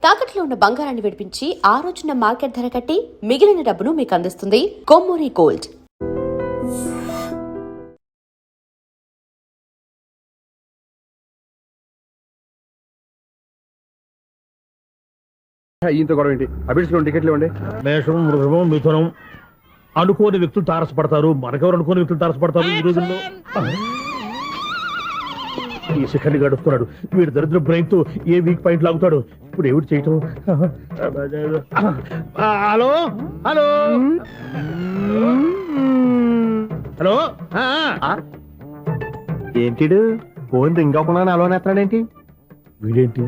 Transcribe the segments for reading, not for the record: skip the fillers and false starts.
తాకట్లో ఉన్న బంగారాన్ని విడిపించి ఆ రోజున మార్కెట్ ధర కట్టి మిగిలిన డబ్బును మీకు అందిస్తుంది కొమ్మూరి గోల్డ్. ఇంత గొడవ ఏంటి? అభిషేకం టికెట్లు ఇవ్వండి. మేషం, వృషభం, మిథునం అనుకోని వ్యక్తులు తారసపడతారు. మనకెవరు అనుకోని వ్యక్తులు తారసపడతారు ఈ రోజుల్లో? ఈ శిఖర్ని గడుపుతున్నాడు వీడు. దరిద్ర బ్రెయిన్ తో ఏ వీక్ పాయింట్ లాగుతాడు. ఇప్పుడు ఏమిటి చేయటం? Hello hello hello. ఏంటిడు ఫోన్ రింగ్ అవ్వకుండా అలవనేస్తాడేంటి? వీడేంటి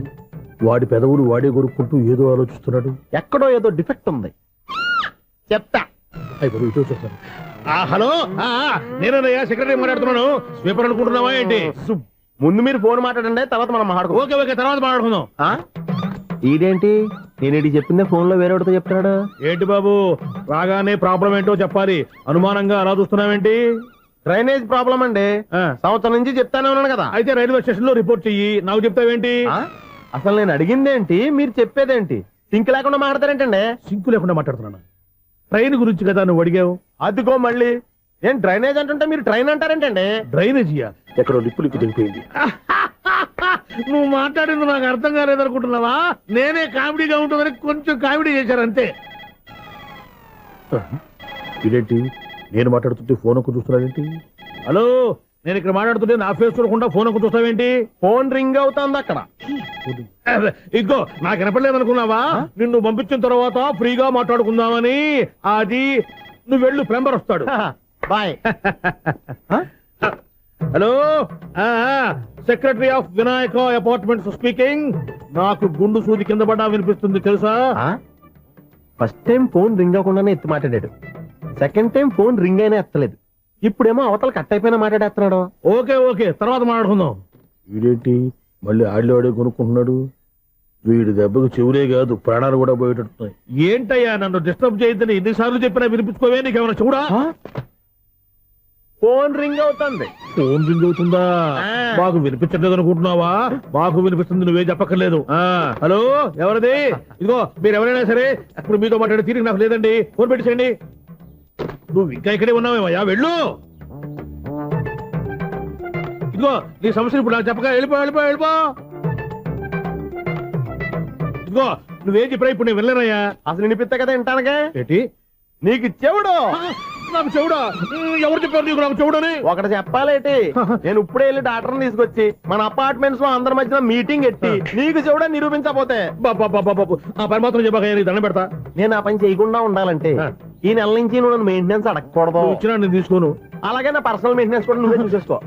వాడి పెదవులు వాడే కొరుక్కుంటూ ఏదో ఆలోచిస్తున్నాడు. ఎక్కడో ఏదో డిఫెక్ట్ ఉంది, చెప్తా. అయిపోయి ఇటు వచ్చేస్తాను. హలో, నేనయ్యా సెక్రటరీ మాట్లాడుతున్నాను. స్వీపర్ అనుకుంటున్నావా ఏంటి? ముందు మీరు ఫోన్ మాట్లాడండి, తర్వాత మనం మాట్లాడుకో. ఓకే ఓకే, తర్వాత మాట్లాడుకుందాం. ఇదేంటి నేను ఇది చెప్పిందే ఫోన్ లో వేరేవాడితో చెప్తున్నాడు? ఏంటి బాబు రాగానే ప్రాబ్లం ఏంటో చెప్పాలి. అనుమానంగా అలా చూస్తున్నావేంటి? డ్రైనేజ్ ప్రాబ్లం అండి. సంవత్సరం నుంచి చెప్తానే ఉన్నాను కదా. అయితే రైల్వే స్టేషన్ లో రిపోర్ట్ చెయ్యి. నాకు చెప్తావేంటి? అసలు నేను అడిగిందేంటి, మీరు చెప్పేదేంటి? సింక్ లేకుండా మాట్లాడతారేంటండి? సింకు లేకుండా మాట్లాడుతున్నాను. ట్రైన్ గురించి కదా నువ్వు అడిగావు. అదిగో మళ్ళీ నేను డ్రైనేజ్ అంటుంటే మీరు ట్రైన్ అంటారేంటండి? డ్రైనేజీయా? ఎక్కడో లిప్పు దిగిపోయింది. నువ్వు మాట్లాడింది నాకు అర్థం కాలేదనుకుంటున్నావా? నేనే కామెడీగా ఉంటుందని కొంచెం కామెడీ చేశారు అంతే. ఇదేంటి నేను మాట్లాడుతుంటే ఫోన్ ఒక్క చూస్తున్నావేంటి? హలో, నేను ఇక్కడ మాట్లాడుతుంటే నా ఫేస్ చూడకుండా ఫోన్ ఒక్క చూస్తావేంటి? ఫోన్ రింగ్ అవుతుంది అక్కడ. ఇదిగో నాకు వినపడలేదు అనుకున్నావా? నిన్ను పంపించిన తర్వాత ఫ్రీగా మాట్లాడుకుందామని. అది నువ్వు వెళ్ళు, ప్లంబర్ వస్తాడు. Bye. Hello, secretary of Vinayaka apartments speaking. నాకు గుండు సూది కింద పడ్డా వినిపిస్తుంది తెలుసా? ఫస్ట్ టైం ఫోన్ రింగ్ అవ్వకుండానే ఎత్తి మాట్లాడాడు. సెకండ్ టైం ఫోన్ రింగ్ అయినా ఎత్తలేదు. ఇప్పుడేమో అవతల కట్ అయిపోయినా మాట్లాడేస్తున్నాడు. ఓకే ఓకే, తర్వాత మాట్లాడుకుందాం. వీడేంటి మళ్ళీ ఆడివాడే కొనుక్కుంటున్నాడు? వీడి దెబ్బకు చెవులే కాదు ప్రాణాలు కూడా పోయేటట్టున్నాయి. ఏంటయ్యా నన్ను డిస్టర్బ్ చేయొద్దని ఎన్నిసార్లు చెప్పినా వినిపించుకోవే? నీకేమైనా చూడా? ఫోన్ రింగ్ అవుతుంది. ఫోన్ రింగ్ అవుతుందా? మాకు వినిపించట్లేదు అనుకుంటున్నావా? మాకు వినిపిస్తుంది, నువ్వే చెప్పక్కర్లేదు. హలో, ఎవరిది? ఇదిగో మీరు ఎవరైనా సరే ఇప్పుడు మీతో మాట్లాడే తీరిక నాకు లేదండి. ఫోన్ పెట్టేసేయండి. నువ్వు ఇంకా ఇక్కడే ఉన్నావేమయ్యా, వెళ్ళు. ఇదిగో నీ సమస్యలు ఇప్పుడు నాకు చెప్పగా వెళ్ళిపో వెళ్ళిపో వెళ్ళిపో. ఇదిగో నువ్వేం చెప్పరా ఇప్పుడు నేను వెళ్ళానయ్యా. అసలు వినిపిస్తా కదా వింటానగా. ఏంటి నీకు చెవుడు? నాకు చెవుడా? ఎవరు చెప్పారు నీకు నాకు చెవుడని? ఒకటి చెప్పాలేటి, నేను ఇప్పుడే వెళ్ళి డాక్టర్ని తీసుకొచ్చి మన అపార్ట్మెంట్స్ లో అందరి మధ్యన మీటింగ్ ఎట్టి నీకు చెవుడని నిరూపించకపోతే బాబు ఆ పని మాత్రం చెప్పక దండం పెడతా. నేను ఆ పని చేయకుండా ఉండాలంటే ఈ నెల నుంచి నువ్వు నన్ను మెయింటెనెన్స్ అడగకూడదు. ఇచ్చినా నేను తీసుకోను. అలాగే నా పర్సనల్ మెయింటెనెన్స్ కూడా నువ్వే చూసేసుకో.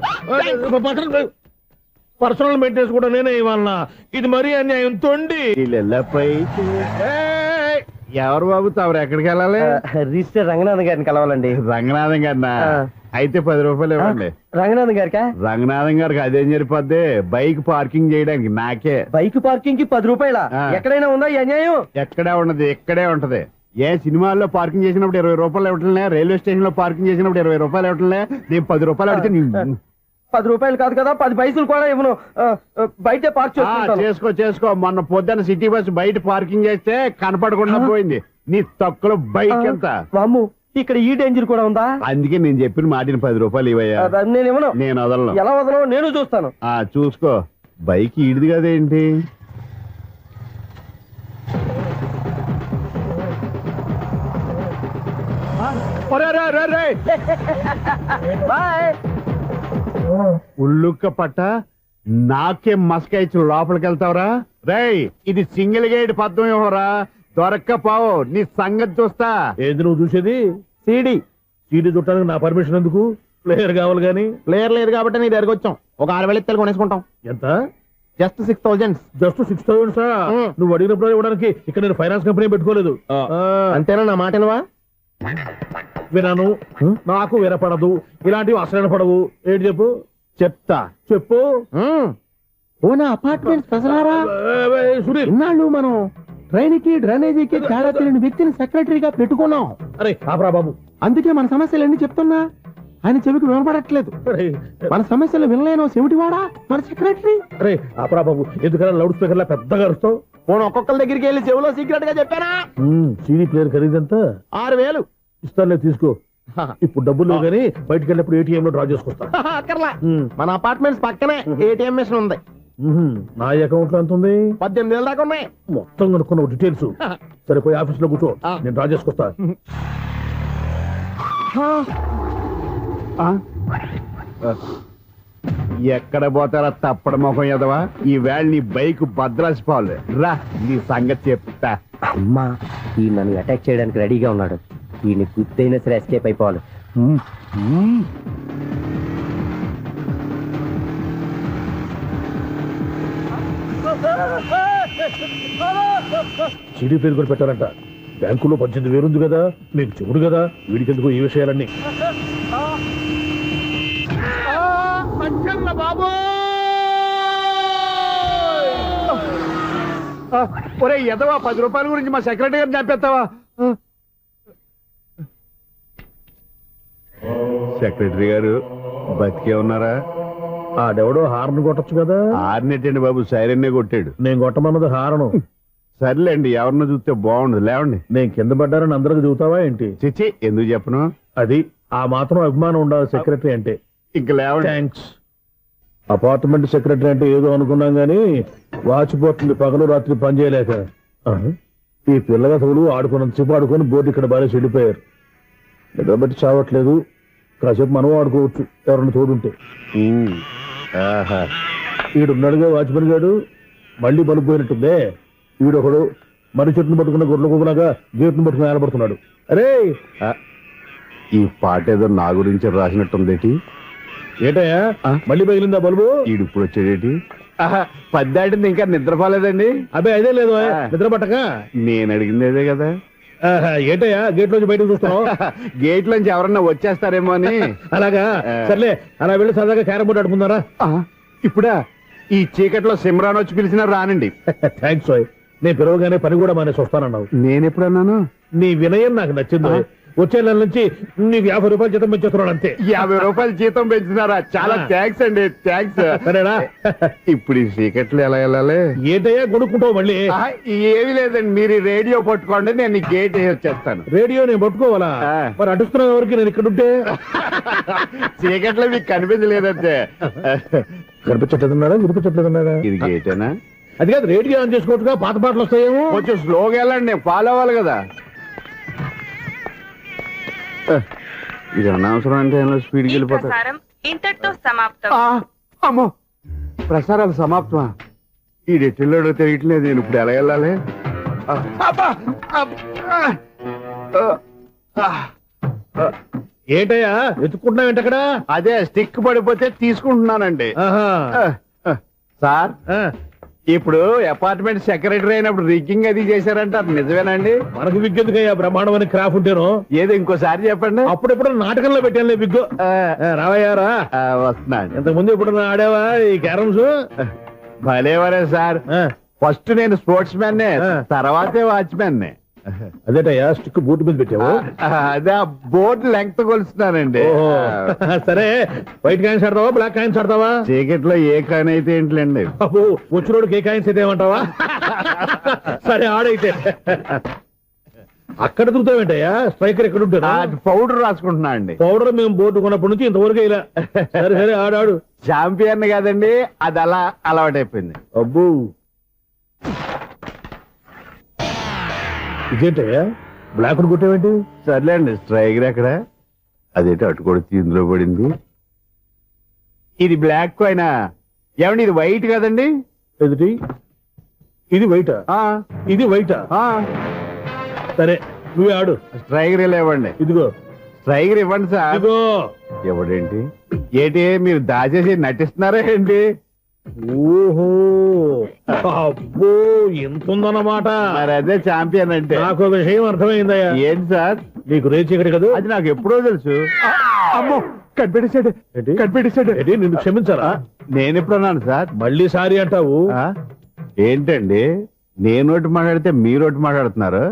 పర్సనల్ మెయింటెనెన్స్ కూడా నేనే ఇవ్వాలన్నా? ఇది మరీ అన్యాయం. తొండి ఎవరు బాబు తమరు ఎక్కడికి వెళ్ళాలి? రిజిస్టర్ రంగనాథన్ గారిని కలవాలండి. రంగనాథం గారినా? అయితే 10 రూపాయలు ఇవ్వండి. రంగనాథన్ గారికా? రంగనాథం గారికి అదేం సరిపోద్ది? బైక్ పార్కింగ్ చేయడానికి నాకే. బైక్ పార్కింగ్ కి 10 రూపాయల? ఎక్కడైనా ఉందా ఈ అన్యాయం? ఎక్కడే ఉన్నది, ఇక్కడే ఉంటది. ఏ సినిమాల్లో పార్కింగ్ చేసినప్పుడు 20 రూపాయలు ఇవ్వట్లే, రైల్వే స్టేషన్ లో పార్కింగ్ చేసినప్పుడు 20 రూపాయలు ఇవ్వట్లే. నేను 10 రూపాయలు అడిగితే 10 రూపాయలు కాదు కదా, 10 పైసలు కూడా ఇవ్వను. బయటే పార్క్ చేసుకో. మొన్న పొద్దున్న సిటీ బస్ బయట పార్కింగ్ చేస్తే కనపడకుండా పోయింది. నీ తక్కువ బైక్ ఎంత? వామ్ము, ఇక్కడ ఈ డేంజర్ కూడా ఉందా? అందుకే నేను చెప్పిన మాటిని 10 రూపాయలు ఇవ్వయ్యా. నేను ఇవ్వను. నేను వదలను. ఎలా వదలను? నేను చూస్తాను. చూసుకో. బైక్ ఈడిది కదేంటి? ఉల్లుక్క పట్ట నాకే మస్క ఇచ్చి లోపలికి వెళ్తావరా? రేయ్, ఇది సింగిల్ గేట్ పద్మం ఇవ్వరా? దొరక్కపోవు, నీ సంగతి చూస్తా. ఏది నువ్వు చూసేది? సీడీ చుట్టానికి నా పర్మిషన్ ఎందుకు? ప్లేయర్ కావాలి గానీ. ప్లేయర్ లేదు కాబట్టి నీ దగ్గరకు వచ్చాం. ఒక 6,000 ఇత్తలు కొనేసుకుంటాం. ఎంత? జస్ట్ 6,000. Just 6,000 sir? నువ్వు అడిగినప్పుడు ఇవ్వడానికి ఇక్కడ నేను ఫైనాన్స్ కంపెనీ పెట్టుకోలేదు. అంతేనా? నా మాటనువా? వినను, నాకు వినపడదు. ఇలాంటివి అసలు వినపడవు. ఏంటి చెప్పు? చెప్తా. చెప్పు. ఓనా అపార్ట్మెంట్స్ ప్రజలారా, ఇన్నాళ్ళు మనం ట్రైన్ కి డ్రైనేజీకి తేడా తెలియని వ్యక్తిని సెక్రటరీగా పెట్టుకున్నాం. అరే ఆపరా బాబు. అందుకే మన సమస్యలన్నీ చెప్తున్నా. ఆయన చెవికి వినపడట్లేదు. మన సమస్యలు వినలేనో చెవిటివాడా మన సెక్రటరీ. అరే ఆపరా బాబు, ఎందుకన్నా లౌడ్ స్పీకర్ లా పెద్దగా అరుస్తావు? పోను ఒక్కొక్కరి దగ్గరికి వెళ్ళి చెవులో సీక్రెట్ గా చెప్పానా? CD player ఖరీదంతా 6,000. ఇస్తానులే, తీసుకో. ఇప్పుడు డబ్బులు లేవు కానీ బయటికి వెళ్ళినప్పుడు ఏటీఎం లో డ్రా చేసుకొస్తా. అక్కర్లా, మన అపార్ట్మెంట్స్ పక్కనే ఏటీఎం మిషన్ ఉంది. నా అకౌంట్ లో ఎంత ఉంది? 18,000 దాకా ఉన్నాయి. మొత్తం కనుక్కున్న డీటెయిల్స్. సరిపోయి ఆఫీస్ లో కూర్చో, నేను డ్రా చేసుకొస్తా. ఎక్కడ పోతారా తప్పడ మొఖం ఎదవా? ఈ వేళ నీ బైక్ భద్రాసి పోవాలి. రా నీ సంగతి చెప్తా. అమ్మా ఈ నన్ను అటాక్ చేయడానికి రెడీగా ఉన్నాడు. ఈయన గుర్తైనా సరే ఎస్కేప్ అయిపోవాలి. సీడీ ప్లేయర్ కూడా పెట్టారంట. బ్యాంకులో 18,000 ఉంది కదా, మీకు చెవుడు కదా, వీడికెందుకు ఈ విషయాలన్నీ? ఒరే ఎదవా, 10 రూపాయల గురించి మా సెక్రటరీ గారిని చంపేస్తావా? సెక్రటరీ గారు బతికే ఉన్నారా? ఆడెవడో హార్న్ కొట్టచ్చు కదా. ఆరినెట్టండి బాబు, సైరన్నే కొట్టాడు. నేను కొట్టమన్నది హారను. సర్లేండి, ఎవరినో చూస్తే బాగుండదు. లేవండి. నేను కింద పడ్డారని అందరికి చెబుతావా ఏంటి? చిచ్చి, ఎందుకు చెప్పను? అది ఆ మాత్రం అభిమానం ఉండాలి సెక్రటరీ అంటే. ఇంక లేవండి. థ్యాంక్స్. అపార్ట్మెంట్ సెక్రటరీ అంటే ఏదో అనుకున్నాం గానీ వాచిపోతుంది పగలు రాత్రి పని చేయలేక. ఈ పిల్లగతలు ఆడుకున్నంతసేపు ఆడుకొని బోర్డు ఇక్కడ బాగా చెడిపోయారు. నిద్రబట్టి చావట్లేదు. కాసేపు మనం ఆడుకోవచ్చు ఎవరన్నా తోడుంటే. ఈడున్నాడుగా వాచ్మెన్ గాడు, మళ్ళీ బలుపు పోయినట్టుందే. ఈడొకడు మరి చెట్టును పట్టుకున్న గొడ్ల కుక్కలాగా గేట్ను పట్టుకుని ఏలబడుతున్నాడు. అరే, ఈ పాట ఏదో నా గురించి రాసినట్టుందేటి. ఏటయ్యా మళ్ళీ పగిలిందా బల్బు? ఈడు ఇప్పుడు వచ్చేదేటి? 10 దాటింది, ఇంకా నిద్రపోలేదండి. అబ్బాయి అదే లేదు నిద్ర పట్టక. నేను అడిగింది అదే కదా. ఏటయ్యా గేట్ లోంచి బయటకు చూస్తున్నావు? గేట్ లోంచి ఎవరన్నా వచ్చేస్తారేమో అని. అలాగా, సర్లే అలా వెళ్ళి సరదాగా క్యారం బోర్డు ఆడుకుందారా? ఇప్పుడా? ఈ చీకట్లో సిమ్రాన్ వచ్చి పిలిచినా రానండి. థ్యాంక్స్. నేను పిలవగానే పని కూడా మానేసి వస్తానన్నావు. నేను ఎప్పుడన్నాను? నీ వినయం నాకు నచ్చింది. వచ్చే నెల నుంచి నీకు 50 రూపాయలు జీతం పెంచేస్తున్నాడు అంతే. 50 రూపాయలు జీతం పెంచినారా? చాలా థ్యాంక్స్ అండి, థ్యాంక్స్. సరేనా? ఇప్పుడు ఈ చీకట్లు ఎలా వెళ్ళాలి? ఏంటయ్యా కొనుక్కుంటావు మళ్ళీ? ఏమీ లేదండి, మీరు ఈ రేడియో పట్టుకోండి, నేను ఈ గేట్ వేసి వచ్చేస్తాను. రేడియో నేను పట్టుకోవాలా? మరి అడుస్తున్నావు ఎవరికి? నేను ఇక్కడ ఉంటే చీకట్లో మీకు కనిపించలేదంటే. కనిపించట్లేదన్నాడా వినిపించట్లేదన్నాడా? ఇది గేటేనా? అది కాదు, రేడియో ఆన్ చేసుకోవచ్చుగా, పాత పాటలు వస్తాయేమో. కొంచెం స్లోగా వెళ్ళండి, నేను ఫాలో అవ్వాలి కదా. ఇది అనవసరం అంటే స్పీడ్కి వెళ్ళిపోతాడు. ప్రసారం ఇంతటితో సమాప్తం. అమ్మో, ప్రసారాలు సమాప్తమా? ఈ డెట్టిల్లోడో తెలియట్లేదు. నేను ఇప్పుడు ఎలా వెళ్ళాలి? ఏంటయ్యా వెతుక్కుంటున్నావు ఏంటక్కడ? అదే స్టిక్ పడిపోతే తీసుకుంటున్నానండి. సార్, ఇప్పుడు అపార్ట్మెంట్ సెక్రటరీ అయినప్పుడు రిగ్గింగ్ అది చేశారంట, అది నిజమేనండి? మనకు విగ్గెందుకయ్యా, బ్రహ్మాండం అని క్రాఫ్ ఉంటేను. ఏదో ఇంకోసారి చెప్పండి. అప్పుడెప్పుడు నాటకంలో పెట్టాను విగ్గు. రావయ్యారా? వస్తున్నాను. ఇంతకు ముందు ఇప్పుడు ఆడావా ఈ క్యారమ్స్? భలేవరే సార్. ఫస్ట్ నేను స్పోర్ట్స్ మ్యాన్, తర్వాతే వాచ్మెన్. అదేటయ్యా స్టిక్ బూట్ మీద పెట్టావు? అదే బోర్డు లెంగ్త్ కొలుస్తున్నానండి. సరే, వైట్ కాయిన్స్ ఆడతావా బ్లాక్ కాయిన్స్ ఆడతావా? చీకట్ లో ఏ కాయిన్ అయితే ఏంటిలేండి. వచ్చినోడికి ఏ కాయిన్స్ అయితే ఏమంటావా? సరే ఆడైతే. అక్కడ దొరుకుతావేంటయ్యా? స్ట్రైకర్ ఎక్కడ ఉంటాడా? పౌడర్ రాసుకుంటున్నా అండి. పౌడర్ మేము బోర్డు కొన్నప్పటి నుంచి ఇంతవరకు ఇలా. సరే సరే ఆడాడు. చాంపియన్ కాదండి, అది అలా అలవాటైపోయింది. అబ్బో, ఇదేంటయ్యా బ్లాక్ కొట్టేవేంటి? సర్లేండి, స్ట్రైకర్ ఎక్కడ? అదేంటి అటు కూడా ఇందులో పడింది. ఇది బ్లాక్ కాయినా? ఏమండి ఇది వైట్ కదండి? ఎదుటి ఇది వైటా? ఇది వైటా? సరే నువ్వే ఆడు. స్ట్రైకర్ ఇలా ఇవ్వండి. ఇదిగో స్ట్రైకర్ ఇవ్వండి సార్. ఇదిగో. ఎవడేంటి? ఏంటి మీరు దాచేసి నటిస్తున్నారా ఏంటి? ఓహో, అబ్బో ఎంత ఉందన్నమాట. మరి అదే ఛాంపియన్ అంటే. నాకు ఒక విషయం అర్థమైందయ్యా. ఏంటి సార్? నీకు రేచి ఇక్కడ కదా? అది నాకు ఎప్పుడో తెలుసు. అమ్మో, కనిపెట్టేశాడు. కనిపెట్టేశాడు. నిన్ను క్షమించారా? నేను ఎప్పుడన్నాను సార్? మళ్ళీ సారీ అంటావు? ఏంటండి, నేను ఒకటి మాట్లాడితే మీరు ఒకటి మాట్లాడుతున్నారు.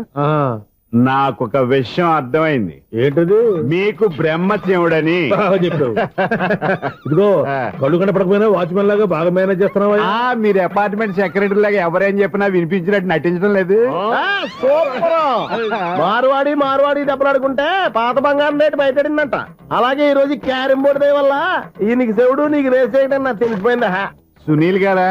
నాకొక విషయం అర్థమైంది. ఏంటది? మీకు బ్రహ్మచ్యముడని. బాగా చెప్పావు. ఇదిగో కళ్ళు కనపడకపోయినా వాచ్మెన్ లాగా బాగా మేనేజ్ చేస్తున్నావా? మీరు అపార్ట్మెంట్ సెక్రటరీ లాగా ఎవరేం చెప్పినా వినిపించినట్టు నటించడం లేదు. సూపర్. మార్వాడి దెబ్బలాడుకుంటే పాత బంగారం రేటు బయటడిందంట. అలాగే ఈ రోజు క్యారం బోర్డు దే వల్ల నీకు శివుడు నీకు రేస్ చేయడం నాకు తెలిసిపోయిందా. సునీల్ గారా,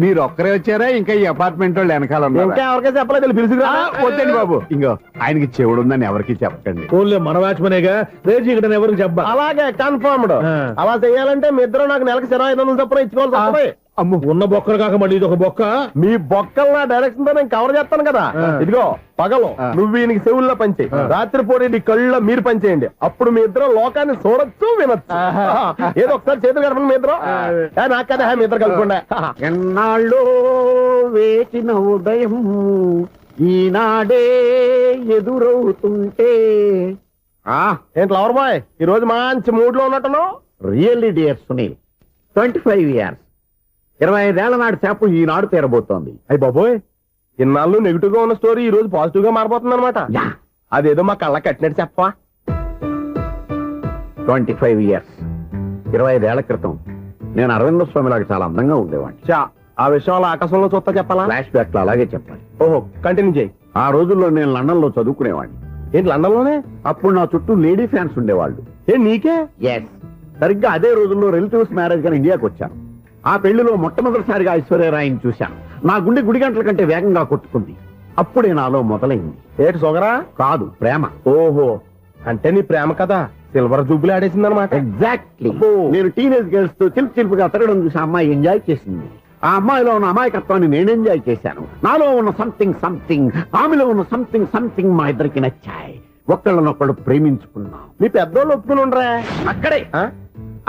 మీరు ఒక్కరే వచ్చారా? ఇంకా ఈ అపార్ట్మెంట్ వాళ్ళు వెనకాల ఇంకా ఎవరికైనా చెప్పలేదు, పిలుచుకురా. వద్దండి బాబు, ఇంకో ఆయనకి చెవుడు ఉందని ఎవరికి చెప్పకండి. ఫోన్లే మన వాచ్మనేగా, రేజీ ఇక్కడ ఎవరికి చెప్పా. అలాగే కన్ఫర్మ్డ్. అలా చెయ్యాలంటే మీ ఇద్దరు నాకు నెలకు 2500 చొప్పున ఇచ్చుకోవాల్సి వస్తుంది. అమ్ము, ఉన్న బొక్కలు కాక మళ్ళీ ఇది ఒక బొక్క. మీ బొక్కలు నా డైరెక్షన్ తో నేను కవర్ చేస్తాను కదా. ఇదిగో పగలు నువ్వు ఈయనకి చెవుల్లో పంచే, రాత్రిపూట నీ కళ్ళలో మీరు పనిచేయండి. అప్పుడు మీ ఇద్దరు లోకాన్ని చూడొచ్చు వినొచ్చు. ఏదో ఒకసారి చేతులు కలపండి మీ ఇద్దరు. నాకు కదా మీ ఇద్దరు కలుపుకుండా. ఎన్నాళ్ళు వేచిన ఉదయం ఈనాడే ఎదురవుతుంటే. ఏంటి లవర్ బాయ్, ఈ రోజు మంచి మూడ్ లో ఉన్నట్టున్నావు. రియల్లీ డియర్ సునీల్, 25 years 25 ఏళ్ల నాటి చేప ఈనాడు తీరబోతోంది. అయ్యి బాబోయ్, ఇన్నాళ్ళు నెగిటివ్ గా ఉన్న స్టోరీ ఈ రోజు పాజిటివ్ గా మారిపోతుంది అనమాట. అదేదో మా కళ్ళ కట్టినట్టు చెప్పవా. 25 years 25 ఏళ్ల క్రితం నేను అరవింద స్వామి లాగా చాలా అందంగా ఉండేవాడిని. చా, ఆ విషయంలో ఆకాశంలో చూస్తా చెప్పాలా? ఫ్లాష్ బ్యాక్ లో అలాగే చెప్పాలి. ఓహో, కంటిన్యూ చేయి. ఆ రోజుల్లో నేను లండన్ లో చదువుకునేవాడిని. ఏంటి లండన్ లోనే? అప్పుడు నా చుట్టూ లేడీ ఫ్యాన్స్ ఉండేవాళ్ళు. నీకే? ఎస్, సరిగ్గా అదే రోజుల్లో రిలేటివ్స్ మ్యారేజ్ గా ఇండియాకి వచ్చాను. ఆ పెళ్లిలో మొట్టమొదటిసారిగా ఐశ్వర్యరాయని చూశాను. నా గుండె గుడి గంటల కంటే వేగంగా కొట్టుకుంది. అప్పుడే నాలో మొదలైంది. ఏటి సొగరా? కాదు, ప్రేమ. ఓహో, అంటే నీ ప్రేమ కదా సిల్వర్ జూబులు ఆడేసింది అనమాట. ఎగ్జాక్ట్లీ. నేను టీనేజ్ గర్ల్స్ తో చిలుపు చిలుపుగా తిరగడం చూసి ఆ అమ్మాయి ఎంజాయ్ చేసింది. ఆ అమ్మాయిలో ఉన్న అమాయకత్వాన్ని నేను ఎంజాయ్ చేశాను. నాలో ఉన్న సంథింగ్ ఆమెలో ఉన్న సంథింగ్ మా ఇద్దరికి నచ్చాయి. ఒక్కళ్ళనొక్కడు ప్రేమించుకున్నాం. మీ పెద్దోళ్ళు ఒప్పుకుని ఉండరా?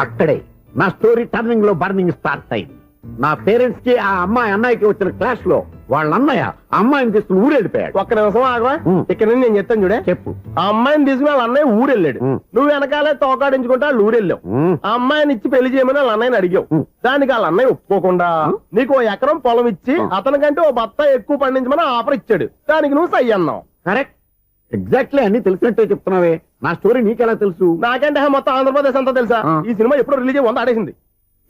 అక్కడే నా స్టోరీ టర్నింగ్ లో బర్నింగ్ స్టార్ట్ అయింది. నా పేరెంట్స్ కి ఆ అమ్మాయి అన్నయ్యకి వచ్చిన క్లాష్ లో వాళ్ళ అన్నయ్య ఆ అమ్మాయిని తీసుకుని ఊరెళ్ళిపోయాడు. ఒక్క నిమిషం ఆగవా. ఇక్కడ నుంచి నేను చెప్తాను చూడే. చెప్పు. ఆ అమ్మాయిని తీసుకుని వాళ్ళ అన్నయ్య ఊరెళ్ళాడు. నువ్వు వెనకాలే తోకాడించుకుంటా వాళ్ళు ఊరెళ్ళావు. ఆ అమ్మాయిని ఇచ్చి పెళ్లి చేయమని వాళ్ళ అన్నయ్యని అడిగావు. దానికి వాళ్ళ అన్నయ్య ఒప్పుకోకుండా నీకు 1 ఎకరం పొలం ఇచ్చి అతనికంటే ఓ బత్త ఎక్కువ పండించమని ఆఫర్ ఇచ్చాడు. దానికి నువ్వు సై అన్నావు. కరెక్ట్, ఎగ్జాక్ట్లీ అన్ని తెలిసినట్టే చెప్తున్నావే. నా స్టోరీ నీకెలా తెలుసు? నాకంటే మొత్తం ఆంధ్రప్రదేశ్ అంతా తెలుసా. ఈ సినిమా ఎప్పుడు రిలీజ్ అయ్యి 100 ఆడేసింది.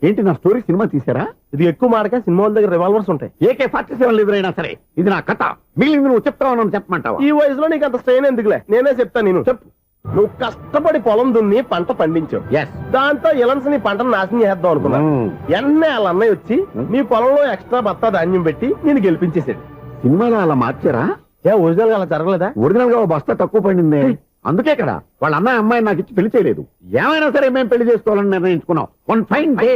ఏంటి, నా స్టోరీ సినిమా తీసారా? ఇది ఎక్కువ మాటగా సినిమా వాళ్ళ దగ్గర రివాల్వర్స్ ఉంటాయి. AK-47 ఎదురైనా సరే ఇది నా కథ. మిగిలింది నువ్వు చెప్తావు, చెప్పమంటావా? ఈ వయసులో నీకు అంత స్ట్రెయిన్ ఎందుకులే, నేనే చెప్తాను. నేను చెప్పు. నువ్వు కష్టపడి పొలం దున్ని పంట పండించావు. దాంతో ఇలన్స్ నీ పంటను నాశనం చేద్దాం అనుకున్నావు. ఎన్నే వాళ్ళ అన్నయ్య వచ్చి నీ పొలంలో ఎక్స్ట్రా బత్తా ధాన్యం పెట్టి నేను గెలిపించేసాడు. సినిమాలో అలా మార్చారా? ఒరిజినల్ గా అలా జరగలేదా? ఒరిజినల్ గా బస్తా తక్కువ పడింది. అందుకే కదా వాళ్ళ అమ్మాయి అమ్మాయి నాకు ఇచ్చి పెళ్లి చేయలేదు. ఏమైనా సరే మేము పెళ్లి చేసుకోవాలని నిర్ణయించుకున్నాం. వన్ ఫైన్ డే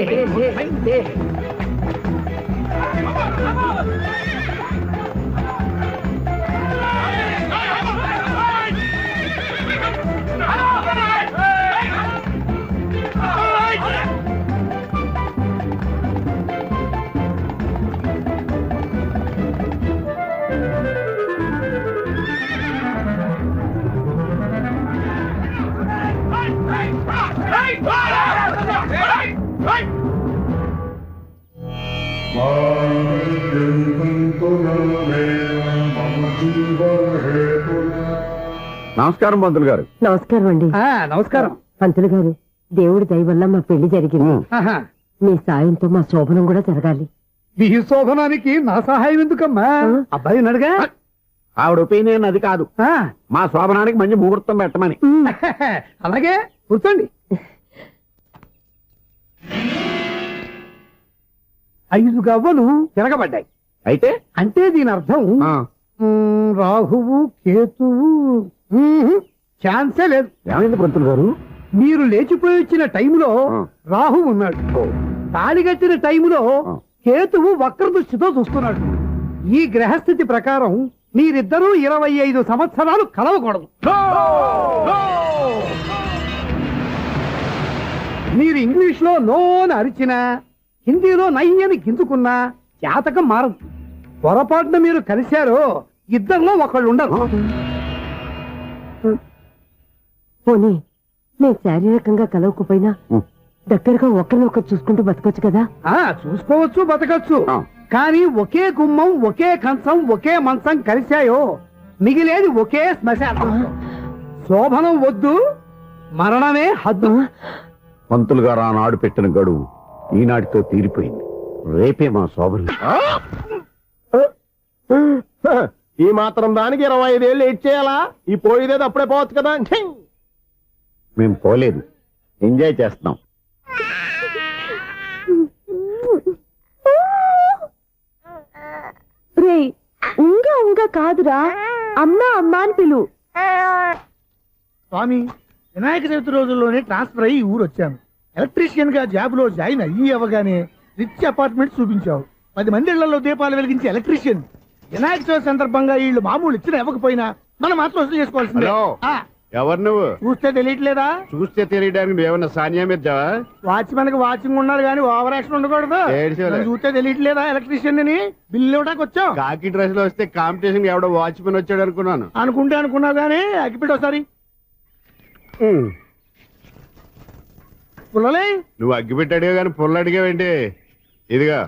నమస్కారం పంతులు గారు. నమస్కారం అండి. నమస్కారం పంతులు గారు, దేవుడి దయ వల్ల మా పెళ్లి జరిగింది. మీ సాయంతో మా శోభనం కూడా జరగాలి. మీ శోభనానికి నా సహాయం ఎందుకమ్మా? అబ్బాయి అడగా. ఆవిడ ఒపీనియన్ అది కాదు. మా శోభనానికి మంచి ముహూర్తం పెట్టమని. అలాగే కూర్చోండి. 5 గవ్వలు తిరగబడ్డాయి. అయితే అంటే దీని అర్థం రాహువు కేతువు. ఛాన్సే లేదు. ఏమైంది పంతులు గారు? మీరు లేచిపోయి వచ్చిన టైంలో రాహు ఉన్నాడు. తాళిగట్టిన టైంలో కేతువు వక్ర దృష్టితో చూస్తున్నాడు. ఈ గ్రహస్థితి ప్రకారం మీరిద్దరూ 25 సంవత్సరాలు కలవకూడదు. మీరు ఇంగ్లీష్ లో నోని అరిచినా, హిందీలో నయ్యని గింజుకున్నా జాతకం మారదు. పొరపాటున మీరు కలిశారో ఇద్దరిలో ఒకళ్ళు ఉండరు. పోనీ మేము శారీరకంగా కలవకపోయినా దగ్గరగా ఒకరినొకరు చూసుకుంటూ బతకొచ్చు కదా. చూసుకోవచ్చు, బతకచ్చు. కానీ ఒకే గుమ్మం, ఒకే కంచం, ఒకే మంచం కలిశాయో మిగిలేది ఒకే శ్మశానం. శోభనం వద్దు, మరణమే హద్దు. పంతులు గారు ఆనాడు పెట్టిన గడువు ఈనాటితో తీరిపోయింది. రేపే మా శోభనం. ఈ మాత్రం దానికి 25 ఏళ్ళు ఏడ్ చేయాలా? ఈ పోయేదేది అప్పుడే పోవచ్చు కదా. ఛీ! మేము పోలేదు, ఎంజాయ్ చేస్తున్నాం. రే ఉంగా ఉంగా కాదురా, అమ్మా అమ్మా అని పిలు. స్వామి, వినాయక చవితి రోజుల్లోనే ట్రాన్స్ఫర్ అయ్యి ఊరు వచ్చాను. ఎలక్ట్రీషియన్ గా జాబ్ లో జాయిన్ అయ్యి అవగానే రిచ్ అపార్ట్మెంట్ చూపించావు. 10 మంది ఇళ్లలో దీపాలు వెలిగించే ఎలక్ట్రీషియన్. వినాయక చవితి సందర్భంగా వీళ్ళు మామూలు ఇచ్చినా ఇవ్వకపోయినా మనం మాత్రం వసూలు చేసుకోవాల్సిందే. హలో, ఆ, ఎవరు నువ్వు? చూస్తే తెలియట్లేదా? చూస్తే తెలియడానికి నువ్వేమన్నా సానియా మీర్జావా? వాచ్మెన్ కి వాచింగ్ ఉన్నారు కానీ ఓవర్ యాక్షన్ ఉండకూడదు. ఏడ్చేలే. నన్ను చూస్తే తెలియట్లేదా ఎలక్ట్రీషియన్ అని? బిల్లు ఇవ్వడానికి వచ్చాం. కాకి డ్రెస్ లో వస్తే కాంపిటీషన్ ఎవడో వాచ్మెన్ వచ్చాడు అనుకున్నాను. అనుకున్నావు కానీ అగ్గిపెట్టి ఒకసారి పుల్లలే. నువ్వు అగ్గిపెట్టి అడిగా కానీ పుల్ల అడిగావేంటి? ఇదిగా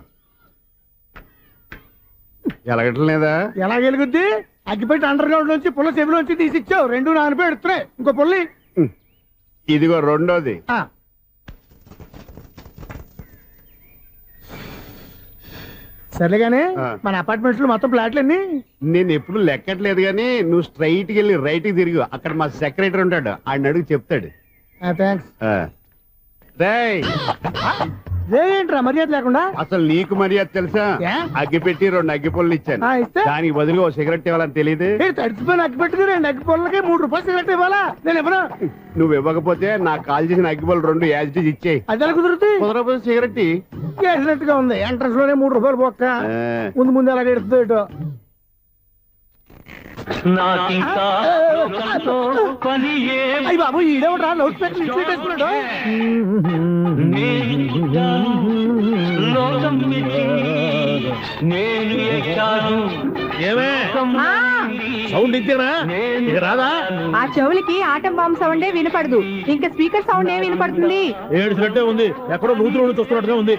ఎలగటం లేదా? ఎలా గెలుగుద్ది? అగ్గిపెట్టి అండర్ గ్రౌండ్ నుంచి పుల్ల చెవిలోంచి తీసిచ్చావు. 2 నానపై ఎడుతున్నాయి. ఇంకో పుల్లి. ఇదిగో రెండోది. సర్లేగానే ఆ. మన అపార్ట్మెంట్స్ లో మొత్తం ఫ్లాట్లు అన్ని నేను ఎప్పుడు లెక్కట్లేదు కానీ నువ్వు స్ట్రైట్ కి వెళ్ళి రైట్ కి తిరిగి అక్కడ మా సెక్రటరీ ఉంటాడు, ఆయన అడుగు చెప్తాడు. థ్యాంక్స్. ఆ. రేయ్, ఏంట్రా మర్యాద లేకుండా? అసలు నీకు మర్యాద తెలుసా? ఏ? అగ్గిపెట్టి 2 అగ్గిపుల్లలు ఇచ్చాను. ఇస్తే దానికి బదులుగా ఓ సిగరెట్ ఇవ్వాలని తెలియదు. తడిచిపోయిన అగ్గి పెట్టుకుని 2 అగ్గి పొలకి 3 రూపాయలు సిగరెట్ ఇవ్వాలా? నేను ఇవ్వను. నువ్వు ఇవ్వకపోతే నాకు కాల్ చేసిన అగ్గిపుల్లలు 2 యాజిటీజ్ ఇచ్చేయి. అది ఎలా కుదురుతుంది? కుదరకపోతే సిగరెట్ ఇయ్యి. చేసినట్టుగా ఉంది. ఎంట్రన్స్ లోనే 3 రూపాయలు పోక్క. ఆ. ముందు ఎలా ఎడుతుంది ఇటు. అయ్యి బాబు, ఈడేవడా లౌడ్ స్పీకర్ ఇన్స్టేట్ చేసుకున్నాడు? ఏమే సౌండ్ ఇచ్చారా? ఇక రాదా? ఆ చెవులకి ఆటం బాంబు సౌండే వినపడదు, ఇంకా స్పీకర్ సౌండ్ ఏ వినపడుతుంది? ఏడుసినట్టే ఉంది, ఎక్కడో నూతులు నుండి చూస్తున్నట్టుగా ఉంది.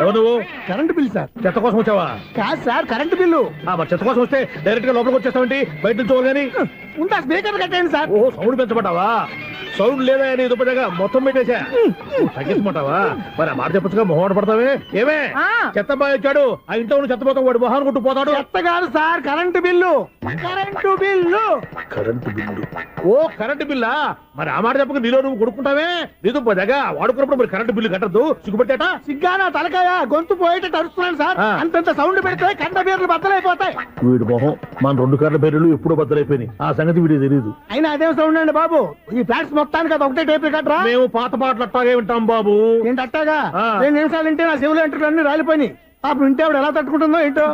ఎవరు నువ్వు? Current bill sir. చెత్త కోసం వచ్చావా? కాదు సార్, కరెంట్ బిల్లు. మరి చెత్త కోసం వస్తే డైరెక్ట్ గా లోపలికి వచ్చేస్తావంటి? బయట నుంచి కానీ ఉందా స్పీకర్ కట్టండి సార్. ఓ సౌండ్ పెంచమంటావా? సౌండ్ లేదా నీ దుప్పటగా మొత్తం పెట్టేశా. తగ్గించమంటావా? మరి ఆ మాట చెప్పచ్చుగా, మొహం పడతావే. ఏమే చెత్త బాగా వచ్చాడు, ఆ ఇంట్లో ఉన్న చెత్త పోతాం, వాడు మొహాన్ని కొట్టు పోతాడు. చెత్త కాదు sir, current bill. Current bill. Current bill. ఓ కరెంటు బిల్లా? మరి ఆ మాట చెప్పక నీలో నువ్వు కొడుకుంటావే. నీతో పోదాగా వాడుకున్నప్పుడు మరి కరెంటు బిల్లు కట్టద్దు, సిగ్గుపెట్టేట. సిగ్గానా తలకాయ, గొంతు పోయేటట్టు అరుస్తున్నాను సార్. అంతంత సౌండ్ పెడితే కంట బీర్లు బద్దలైపోతాయి. వీడు మొహం మన 2 కార్ల పేర్లు ఎప్పుడో బద్దలైపోయినాయి. ఆ సంగతి వీడికి తెలియదు. అయినా అదేం సౌండ్ అండి బాబు? ఈ ఫ్లాట్స్ మొత్తానికి అది ఒకటే టైప్ కట్టరా? మేము పాత పాటలు అట్టాగే వింటాం బాబు. ఏంటి అట్టాగా? ఆ. 2 నిమిషాలు వింటే నా చెవులు ఎంటర్ అన్ని రాలిపోయినాయి. పాపం వింటే ఆవిడ ఎలా తట్టుకుంటుందో ఏంటో.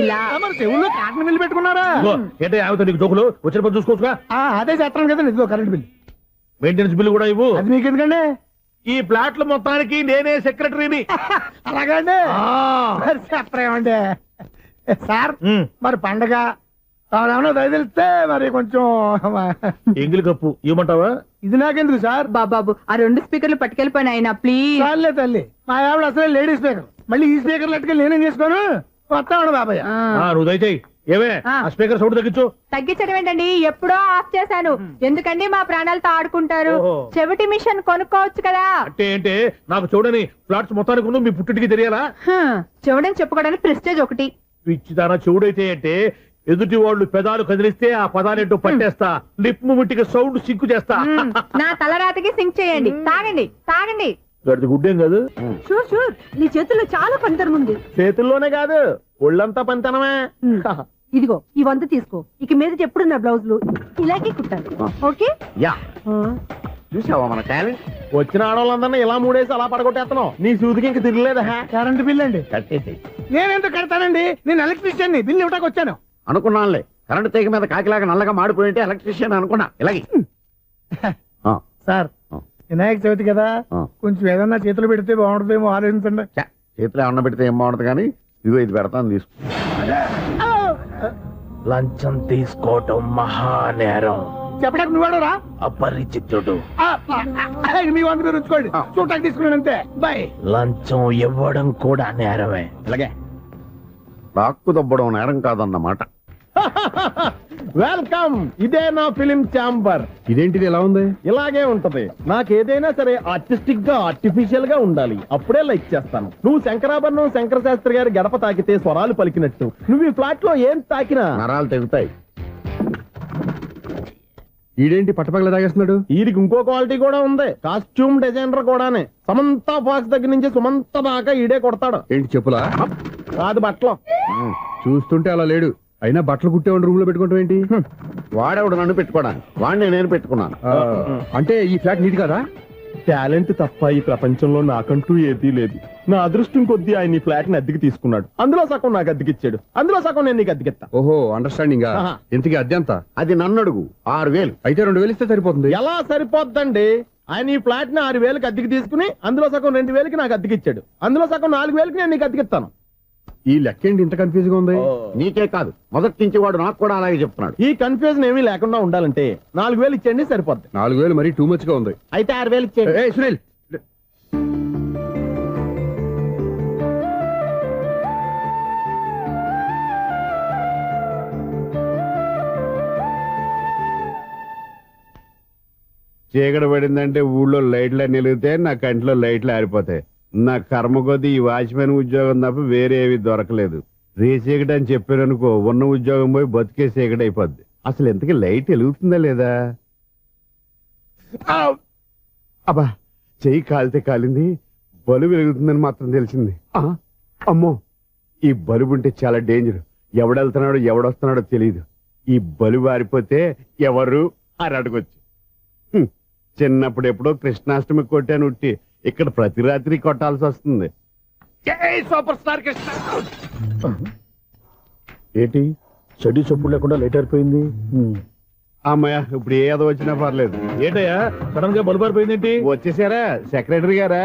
ఇలా మరి చెవుల్లో కాటన్ బిల్లు పెట్టుకున్నారా? ఇదిగో, ఏంటో ఆమెతో నీకు జోకులు వచ్చిన పని చూసుకోవచ్చుగా. అదే చేస్తాను కదా. ఇదిగో కరెంట్ బిల్. మెయింటెనెన్స్ బిల్లు కూడా ఇవ్వు. అది మీకు ఎందుకండి? ఈ ప్లాట్ల మొత్తానికి నేనే సెక్రటరీని. అలాగండి. మరి చెప్పరేమండి సార్. మరి పండగ ఏమన్నా దయదలిస్తే మరి కొంచెం ఎంగిలి కప్పు ఇవ్వమంటావా? ఇది నాకెందుకు సార్? బాబాబు ఆ 2 స్పీకర్లు పట్టుకెళ్ళిపోయిన ఆయన ప్లీజ్. చాలే తల్లి, మా ఆవిడ అసలే లేడీ స్పీకర్. మళ్ళీ ఈ స్పీకర్లు అట్టుకెళ్ళి నేనేం చేసుకోను? వస్తాడు బాబాయ్. నువ్వు దయచేయి. ఏమే ఆ స్పీకర్ సౌండ్ తగ్గించు. తగ్గించడం ఏంటండి, ఎప్పుడో ఆఫ్ చేశాను. ఎందుకండి మా ప్రాణాలతో ఆడుకుంటారు? ఓహో. చెవిటి మిషన్ కొనుక్కోవచ్చు కదా. అంటే ఏంటే నాకు చూడని ఫ్లాట్స్ మొత్తానికి ఉన్న మీ పుట్టింటికి తెలియాలా? చెవిడని చెప్పుకోవడానికి ప్రెస్టేజ్ ఒకటి. పిచ్చిదానా చెవుడైతే అంటే ఎదుటి వాళ్ళు పెదాలు కదిలిస్తే ఆ పదాలేంటో పట్టేస్తా. లిప్ ముట్టికి సౌండ్ సింకు చేస్తా. నా తలరాతకి సింక్ చేయండి. తాగండి తాగండి. గడిది గుడ్డేం కాదు. షూర్ షూర్, నీ చేతుల్లో చాలా పంతరం ఉంది. చేతుల్లోనే కాదు, ఒళ్ళంతా పంతనమే. ఇదిగో ఈ 100 తీసుకో. ఇక మీద ఎప్పుడు నా బ్లౌజులు ఇలాగే కుట్టాలి. ఓకే? యా, చూసావా మన టాలెంట్? వచ్చిన ఆడవాళ్ళందరినీ ఇలా మూడేసి అలా పడగొట్టేస్తున్నావు. నీ సూదికి ఇంక తిరగలేదా? కరెంట్ బిల్ అండి. కట్టేసి నేనెందుకు కడతానండి? నేను ఎలక్ట్రీషియన్ ని. బిల్లు ఇవ్వడానికి వచ్చాను. అనుకున్నానులే, కరెంట్ తీగ మీద కాకిలాగా నల్లగా మాడిపోయింటే ఎలక్ట్రీషియన్ అనుకున్నా. ఇలాగే సార్, వినాయక చవితి కదా, కొంచెం ఏదన్నా చేతులు పెడితే బాగుంటుందేమో ఆలోచించండి. చేతిలో అన్న పెడితే ఏం బాగుంటుంది కానీ ఇదిగో ఇది పెడతాను, తీసుకో. లంచం తీసుకోవటం మహానేరం. చెప్పడానికి నువ్వాడరా? అపరిచితుడు. మీ 100 మీరు ఉంచుకోండి. చూడటానికి తీసుకున్నాను అంతే. బాయ్. లంచం ఇవ్వడం కూడా నేరమే. ఇలాగే రాక్కు దబ్బడం నేరం కాదన్నమాట. వెల్కమ్, ఇదే నా ఫిలిం ఛాంబర్. ఇదేంటిది ఎలా ఉంది? ఇలాగే ఉంటది. నాకు ఏదైనా సరే ఆర్టిస్టిక్ గా, ఆర్టిఫిషియల్ గా ఉండాలి. అప్పుడే లైక్ చేస్తాను. నువ్వు శంకరాభరణం శంకర శాస్త్రి గారి గడప తాకితే స్వరాలు పలికినట్టు నువ్వు ఈ ఫ్లాట్ లో ఏం తాకినా నరాలు తెగుతాయి. ఈడేంటి పట్టపగల తాగేస్తున్నాడు? వీరికి ఇంకో క్వాలిటీ కూడా ఉంది. కాస్ట్యూమ్ డిజైనర్ కూడానే. సమంత ఫాక్స్ దగ్గర నుంచి సుమంత దాకా ఈడే కొడతాడు. ఏంటి చెప్పులా? కాదు బట్టలు. చూస్తుంటే అలా లేడు. అయినా బట్టలు కుట్టేవాడు రూమ్ లో పెట్టుకుంటాం ఏంటి? వాడేవాడు నన్ను పెట్టుకోవడానికి, వాడిని నేను పెట్టుకున్నాను. అంటే ఈ ఫ్లాట్ నీది కదా? టాలెంట్ తప్ప ఈ ప్రపంచంలో నాకంటూ ఏదీ లేదు. నా అదృష్టం కొద్దీ ఆయన ఈ ఫ్లాట్ ని అద్దెకి తీసుకున్నాడు. అందులో సగం నాకు అద్దెకిచ్చాడు, అందులో సగం నేను నీకు అద్దెకిస్తా. ఓహో, అండర్స్టాండింగ్. ఆహా. ఇంతకీ అద్దె ఎంత? అది నన్ను అడుగు. 6,000. అయితే 2,000 ఇస్తే సరిపోతుంది. ఎలా సరిపోద్దండి? ఆయన ఈ ఫ్లాట్ ని 6,000కి అద్దెకి తీసుకుని అందులో సగం 2,000కి నాకు అద్దెకిచ్చాడు, అందులో సగం 4,000కి నేను నీకు అద్దెకిస్తాను. ఈ లెక్క ఏంటి ఇంత కన్ఫ్యూజ్ గా ఉంది? నీకే కాదు, మొదటి నుంచి వాడు నాకు కూడా అలాగే చెప్తున్నాడు. ఈ కన్ఫ్యూజన్ ఏమీ లేకుండా ఉండాలంటే 4,000 ఇచ్చేయండి, సరిపోద్ది. 4,000 మరీ టూ మచ్ గా ఉంది. అయితే 6,000 ఇచ్చేయండి. ఏయ్ సునీల్, చీకటి పడిందంటే ఊళ్ళో లైట్లు అన్ని వెలిగితే నా కంటిలో లైట్లు ఆరిపోతాయి. నా కర్మ కొద్దీ ఈ వాచ్మెన్ ఉద్యోగం తప్ప వేరే ఏవి దొరకలేదు. రేచీకటి అని చెప్పారనుకో, ఉన్న ఉద్యోగం పోయి బతికే చీకటి అయిపోద్ది. అసలు ఎంతకీ లైట్ వెలుగుతుందా లేదా? అబ్బా, చెయ్యి కాలితే కాలింది, బలుబు వెలుగుతుందని మాత్రం తెలిసింది. అమ్మో, ఈ బలుబు ఉంటే చాలా డేంజర్. ఎవడెళ్తున్నాడో ఎవడొస్తున్నాడో తెలియదు. ఈ బలుబు ఆరిపోతే ఎవరు అని అడగొచ్చు. చిన్నప్పుడు ఎప్పుడో కృష్ణాష్టమి కొట్టాను ఉట్టి, ఇక్కడ ప్రతి రాత్రి కొట్టాల్సి వస్తుంది. జై సూపర్ స్టార్ కృష్ణ. ఏంటి చెడు చెప్పుడు లేకుండా లేట్ అయిపోయింది? అమ్మయ్య, ఇప్పుడు ఏదో వచ్చినా పర్లేదు. ఏంటయ్యా సడన్ గా బలుపు అయిపోయింది ఏంటి? వచ్చేసారా సెక్రటరీ గారా?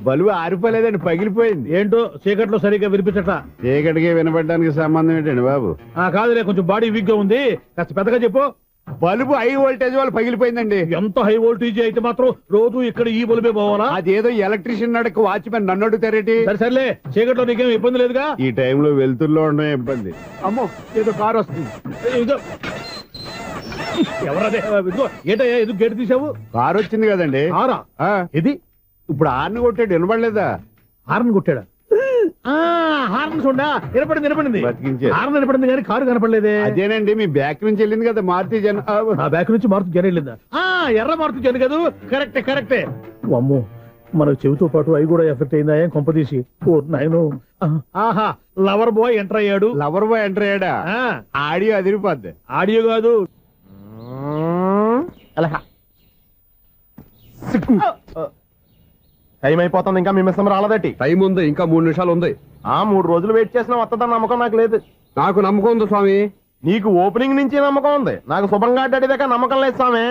బలువు ఆరిపోలేదండి, పగిలిపోయింది. ఏంటో చీకట్లో సరిగ్గా వినిపించట. చీకటికి వినపడడానికి సంబంధం ఏంటండి బాబు? కాదులే, కొంచెం బాడీ వీక్ గా ఉంది, కాస్త పెద్దగా చెప్పు. బలుబు హై వోల్టేజ్ వాళ్ళు పగిలిపోయిందండి. ఎంత హై వోల్టేజ్ అయితే మాత్రం రోజు ఇక్కడ ఈ బల్బే పోవాలా? అదేదో ఎలక్ట్రీషియన్ నడక వాచ్మెన్ నన్ను అడుగుతారేటి? సరే సర్లే, చీకట్లో నీకేం ఇబ్బంది లేదుగా? ఈ టైంలో వెళ్తుల్లో ఉండడం ఇబ్బంది. అమ్మో, ఏదో కారు వస్తుంది. ఇదిగో. ఎవరదే? ఇదిగో, ఏంటయ్యా ఎందుకు గేటు తీసావు? కారు వచ్చింది కదండి. ఆరా? ఇది ఇప్పుడు ఆర్ని కొట్టాడు, వినపడలేదా? హార్న్ కొట్టాడా? హార్న్ చూడా వినపడింది. బతికించాడు. హార్న్ వినపడింది కానీ కారు కనపడలేదే. అదేనండి, మీ బ్యాక్ నుంచి వెళ్ళింది కదా మారుతి జన. ఆ బ్యాక్ నుంచి మారుతి జన వెళ్ళిందా? ఎర్ర మారుతి జన కదా? కరెక్టే. అమ్మో, మనకు చెవితో పాటు అవి కూడా ఎఫెక్ట్ అయిందా ఏం కొంపదీసి? ఓ నాయనో. ఆహా, లవర్ బాయ్ ఎంటర్ అయ్యాడు. లవర్ బాయ్ ఎంటర్ అయ్యాడా? ఆడియో అదిరిపోద్ది. ఆడియో కాదు, టైం అయిపోతుంది, ఇంకా మీ మిస్సం రాలేదటి. టైం ఉంది, ఇంకా 3 నిమిషాలు ఉంది. 3 రోజులు వెయిట్ చేసిన వస్తుందని నమ్మకం నాకు లేదు. నాకు నమ్మకం ఉంది స్వామి. నీకు ఓపెనింగ్ నుంచి నమ్మకం ఉంది, నాకు శుభంగా అడ్డాక నమ్మకం లేదు స్వామి.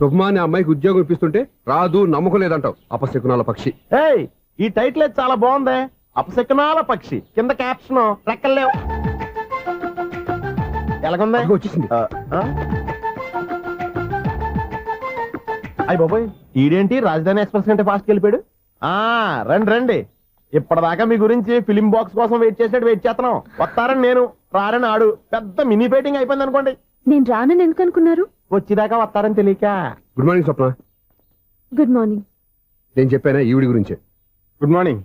శుభమాని అమ్మాయికి ఉద్యోగం ఇప్పిస్తుంటే రాదు, నమ్మకం లేదంటావు. అపశకునాల పక్షి. ఏయ్, ఈ టైటిల్ అయితే చాలా బాగుంది. అపశకునాల పక్షి, కింద క్యాప్షన్ రెక్కలేవు. ఎలాగుంది? వచ్చేసింది. అయ్య బాబోయ్, ఈడేంటి రాజధాని ఎక్స్ప్రెస్ కంటే ఫాస్ట్ వెళ్ళిపోయాడు. రండి. ఇప్పటిదాకా మీ గురించి ఫిలిం బాక్స్ కోసం వెయిట్ చేస్తున్నాం. వస్తారని నేను, రారని ఆడు. పెద్ద మినీ ఫైటింగ్ అయిపోయింది అనుకోండి. నేను రానని ఎందుకు అనుకున్నారు? వచ్చేదాకా వస్తారని తెలియక. Good morning Swapna. Good morning. నేను చెప్పానా ఈవిడి గురించే. Good morning.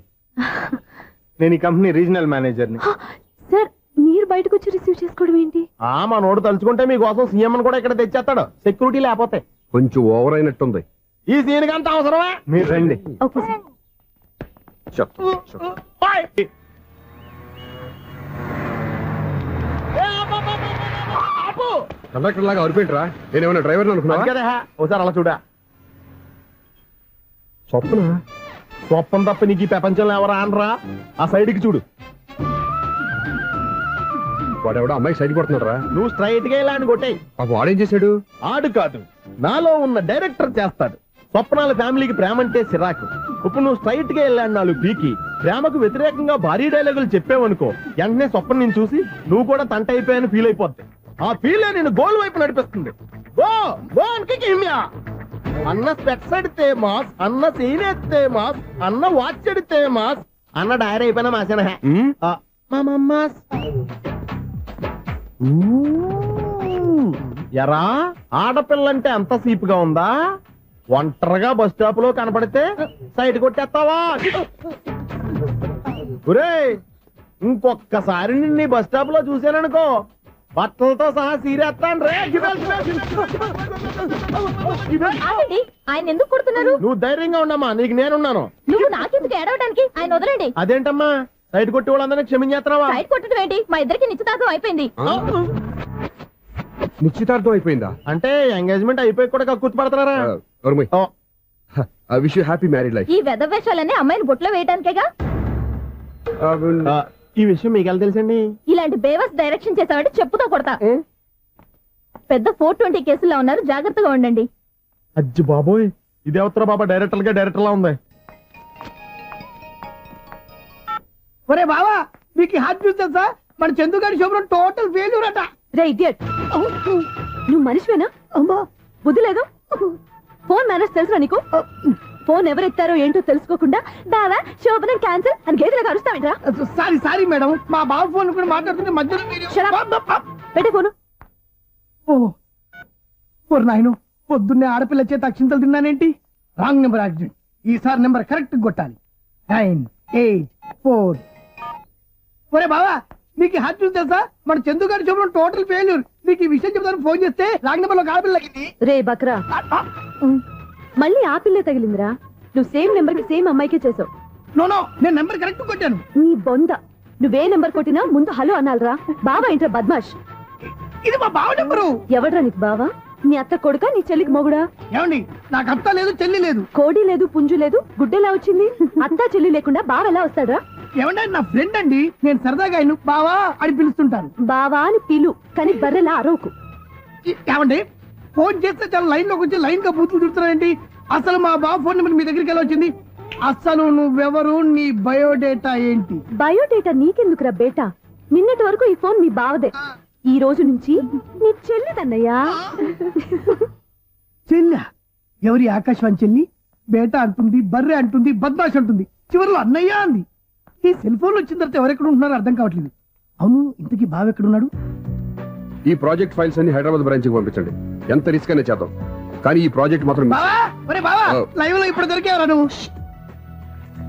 నేను ఈ కంపెనీ రీజనల్ మేనేజర్ని. సార్, మీరు బయటకు వచ్చి రిసీవ్ చేసుకోవడం ఏంటి? మా నోడు తలుచుకుంటే మీకోసం సీఎం అని కూడా ఇక్కడ తెచ్చేస్తాడు, సెక్యూరిటీ లేకపోతే. కొంచెం ఓవర్ అయినట్టుంది. ఈ సీన్ కంత అవసరమా? మీరు రండి. Okay sir. కండక్టర్ లాగా అరిపోయింట్రా. నేనేమన్నా డ్రైవర్ అనుకున్నా? ఒకసారి అలా చూడా. స్వప్న స్వప్నం తప్ప నీకు ఈ ప్రపంచంలో ఎవరా అనరా? ఆ సైడ్కి చూడు. వాడెవడో అమ్మాయి సైడ్ కొడుతున్నాడు రా. నువ్వు స్ట్రైట్ గా ఇలా అని కొట్టాయి. పాప వాడేం చేశాడు? ఆడు కాదు, నాలో ఉన్న డైరెక్టర్ చేస్తాడు. స్వప్నాల ఫ్యామిలీకి ప్రేమ అంటే సిరాకు. ఇప్పుడు నువ్వు స్ట్రైట్ గా వెళ్ళాడు 4 పీకి ప్రేమకు వ్యతిరేకంగా భారీ డైలాగులు చెప్పావనుకో, వెంటనే స్వప్నం నేను చూసి నువ్వు కూడా తంట అయిపోయాని ఫీల్ అయిపోద్ది. ఆ ఫీల్ నేను గోల్ వైపు నడిపిస్తుంది. అన్న స్పెక్స్ అడితే మాస్, అన్న సీన్ ఎత్తే మాస్, అన్న వాచ్ అడితే మాస్, అన్న డైరీ అయిపోయినా మాసేనా. ఎరా ఆడపిల్లంటే అంత సీపుగా ఉందా? ఒంటరిగా బస్ స్టాప్ లో కనపడితే సైడ్ కొట్టేస్తావా? ఒరేయ్, ఇంకొక్కసారి నిన్ను బస్ స్టాప్ లో చూశాననుకో, బట్టలతో సహా సీరేస్తాను రే. ఆయన ఎందుకు కొడుతున్నారు? నువ్వు ధైర్యంగా ఉండమ్మా, నీకు నేనున్నాను. నువ్వు నాకెందుకు ఏడవడానికి? ఆయన వదలండి. అదేంటమ్మా సైడ్ కొట్టి వాళ్ళందరినీ క్షమించేస్తున్నావా? సైడ్ కొట్టడం ఏంటి? మా ఇద్దరికి నిశ్చితార్థం అయిపోయింది. నిశ్చితార్థం అయిపోయిందా? అంటే ఎంగేజ్మెంట్ అయిపోయి కూడా కక్కుర్తి పడుతున్నారా? I wish you happy married life. ఈ వెధవేషాలన్నీ అమ్మాయిని బొట్లో వేయడానికేగా. ఈ విషయం మీకు ఎలా తెలుసండి? ఇలాంటి బేవస్ డైరెక్షన్ చేసామంటే చెప్పుతో కొడతా. పెద్ద 420 కేసుల్లో ఉన్నారు, జాగ్రత్తగా ఉండండి. అజ్జి బాబోయ్, ఇది అవతర బాబా డైరెక్టర్ లా ఉంది. ఒరే బావా, మీకు హాట్ న్యూస్ తెలుసా? మన చందుగారి శోభనం టోటల్ ఫెయిల్యూర్ అట. రే ఇడియట్, నువ్వు మనిషివేనా? అమ్మా, బుద్ధి లేదు. ఫోన్ మేనేజ్ తెలుసా నీకు? ఫోన్ ఎవరెత్తారో ఏంటో తెలుసుకోకుండా బావా శోభనం క్యాన్సిల్ అని గేదెలకు అరుస్తావేంట్రా? సారీ మేడం, మా బావ ఫోన్ కూడా మాట్లాడుతుంటే మధ్యలో పెట్టే ఫోను. ఓ నాయను, పొద్దున్నే ఆడపిల్ల చేత అక్షింతలు తిన్నానేంటి? Wrong number accident. ఈసారి నెంబర్ కరెక్ట్ కొట్టాలి. 9, 8, 4. ఒరే బావా, నీకు హాట్ న్యూస్ తెలుసా? మన చందుగారి శోభనం టోటల్ ఫెయిల్యూర్. నీకు ఈ విషయం చెప్తాను ఫోన్ చేస్తే రాంగ్ నెంబర్ లో ఆడపిల్ల తగ్గింది. రే బక్రా, మళ్ళీ ఆ పిల్లే తగిలిందిరా. నువ్వు సేమ్ నెంబర్ కి సేమ్ అమ్మాయికే చేసావు. నో, నేను నెంబర్ కరెక్ట్ కొట్టాను. నీ బొంద, నువ్వే నెంబర్ కొట్టినా ముందు హలో అనాలరా. బావా ఏంట్రా బద్మాష్? ఇది మా బావ నెంబరు. ఎవడ్రా నీకు బావా? నీ అత్త కొడుక, నీ చెల్లికి మొగుడా? ఏమండి, నాకు అత్త లేదు, చెల్లి లేదు. కోడి లేదు, పుంజు లేదు, గుడ్డెలా వచ్చింది? అత్త చెల్లి లేకుండా బావ ఎలా వస్తాడా? ఏమంటే నా ఫ్రెండ్ అండి, నేను సరదాగా ఆయన బావా అని పిలుస్తుంటాను. బావా అని పిలు, కానీ బర్రెలా అరవకు. ఏమండి, ఫోన్ చేస్తే చాలా లైన్ లోకి వచ్చి లైన్ గా బూతులు తిడుతున్నారేంటి? అసలు మా బావ ఫోన్ నెంబర్ మీ దగ్గరికి ఎలా వచ్చింది? అసలు నువ్వెవరు, నీ బయోడేటా ఏంటి? బయోడేటా నీకెందుకురా బేటా? నిన్నటి వరకు ఈ ఫోన్ మీ బావదే, ఈ రోజు నుంచి నీ చెల్లిదన్నయ్యా. చెల్లి? ఎవరి ఆకాశవాణి చెల్లి? బేటా అంటుంది, బర్రె అంటుంది, బద్మాష్ అంటుంది, చివరిలో అన్నయ్య అంది. ఈ సెల్ ఫోన్ వచ్చిన తర్వాత ఎవరెక్కడ ఉంటున్నారో అర్థం కావట్లేదు. అవును, ఇంతకీ బావ ఎక్కడున్నాడు? ఈ ప్రాజెక్ట్ ఫైల్స్ అన్ని హైదరాబాద్ బ్రాంచ్ కి పంపించండి. ఎంత రిస్క్ అయినా చేద్దాం, కానీ ఈ ప్రాజెక్ట్ మాత్రం బావా, ఒరే బావా, లైవ్ లో ఇప్పుడు దొరికేవరా నువ్వు?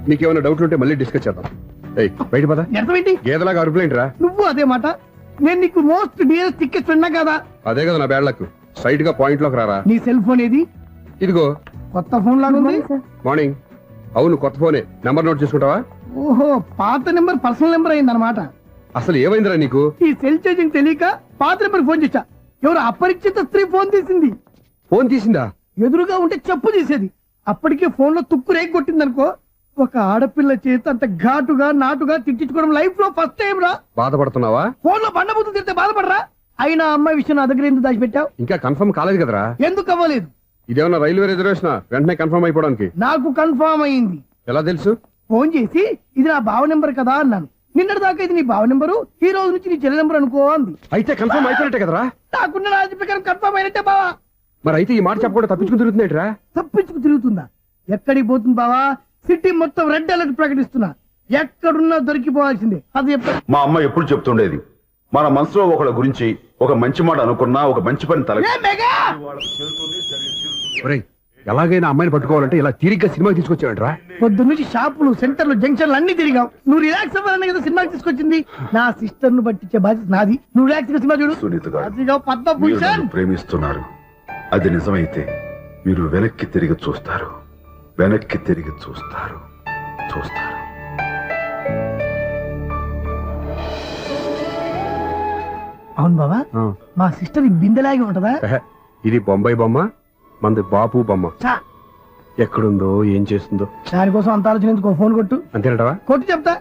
నీకేమైనా డౌట్లు ఉంటే మళ్ళీ డిస్కస్ చేద్దాం. ఏయ్, బయట పద. అర్థమేంటి? గేదలాగా అరుపులేంట్రా? నువ్వు అదే మాట. నేను నీకు మోస్ట్ డియరెస్ట్ టికెట్ ఫ్రెండ్ కదా? అదే కదా నా బ్యాడ్ లక్. స్ట్రైట్ గా పాయింట్ లోకి రారా. నీ సెల్ ఫోన్ ఏది? ఇదిగో కొత్త ఫోన్ లాగా ఉంది. మార్నింగ్. అవును, కొత్త ఫోనే. నెంబర్ నోట్ చేసుకుంటావా? ఓహో, పాత నెంబర్ పర్సనల్ నెంబర్ అయిందన్నమాట. అసలు ఏమైందిరా నీకు? ఈ సెల్ ఛార్జింగ్ తెలియక పాత నెంబర్ ఫోన్ చేశా. ఎవరు అపరిచిత స్త్రీ ఫోన్ తీసింది. ఫోన్ తీసిందా? ఎదురుగా ఉంటే చెప్పు తీసేది. అప్పటికే ఫోన్ లో తుక్కు రేగి కొట్టిందనుకో. ఒక ఆడపిల్ల చేత అంత ఘాటుగా నాటుగా తిట్టించుకోవడం లైఫ్ లో ఫస్ట్ టైం రా. బాధపడుతున్నావా? ఫోన్ లో బండబూతులు తిడితే బాధపడరా? అయినా అమ్మాయి విషయం నా దగ్గర ఎందుకు దాచిపెట్టావు? ఇంకా కన్ఫర్మ్ కాలేదు కదరా. ఎందుకు అవ్వలేదు? ఇదేమన్నా రైల్వే రిజర్వేషన్? వెంటనే కన్ఫర్మ్ అయిపోవడానికి. నాకు కన్ఫర్మ్ అయింది. ఎలా తెలుసు? ఫోన్ చేసి ఇది నా బావ నెంబర్ కదా అన్నాను. నిన్నటి దాకా ఇది నీ బావ నెంబరు, ఈ రోజు నుంచి నీ చెల్లి నెంబర్ అనుకో అంది. అయితే కన్ఫర్మ్ అయిపోయినట్టే కదరా. నాకున్న రాజు ప్రకారం కన్ఫర్మ్ అయినట్టే బావా. మరి అయితే ఈ మాట చెప్పకుండా తప్పించుకుని తిరుగుతున్నట్రా? తప్పించుకు తిరుగుతుందా? ఎక్కడికి పోతుంది బావా? సిటీ మొత్తం రెడ్ అలర్ట్ ప్రకటిస్తున్నా. ఎక్కడున్నా దొరికిపోవాల్సిందే. అది మా అమ్మ ఎప్పుడు చెప్తుండేది, మన మనసులో ఒకళ్ళ గురించి ఒక మంచి మాట అనుకున్నా ఒక మంచి పని తల. ఎలాగైనా అమ్మాయిని పట్టుకోవాలంటే ఇలా తీరిగ్గా సినిమాకి తీసుకొచ్చావంటరా? పొద్దు నుంచి షాపులు, సెంటర్లు, జంక్షన్లు అన్ని తిరిగాం. నువ్వు రిలాక్స్ అవ్వాలనే కదా సినిమాకి తీసుకొచ్చింది. నా సిస్టర్ ను పట్టించే బాధ్యత నాది. నువ్వు రిలాక్స్ గా సినిమా చూడు. సునీత గారు, అదిగో పద్మభూషణ్. మీరు నన్ను ప్రేమిస్తున్నారు. అది నిజమైతే మీరు వెనక్కి తిరిగి చూస్తారు, వెనక్కి తిరిగి చూస్తారు. అవును బావా, మా సిస్టర్ ఈ బిందెలాగి ఉంటదా? ఇది బొంబాయి బొమ్మ, మంది బాపు బొమ్మ. చా, ఎక్కడుందో ఏం చేస్తుందో. దానికోసం అంత ఆలోచన ఎందుకు? ఫోన్ కొట్టు. అంతేనటవా? కొట్టు చెప్తా.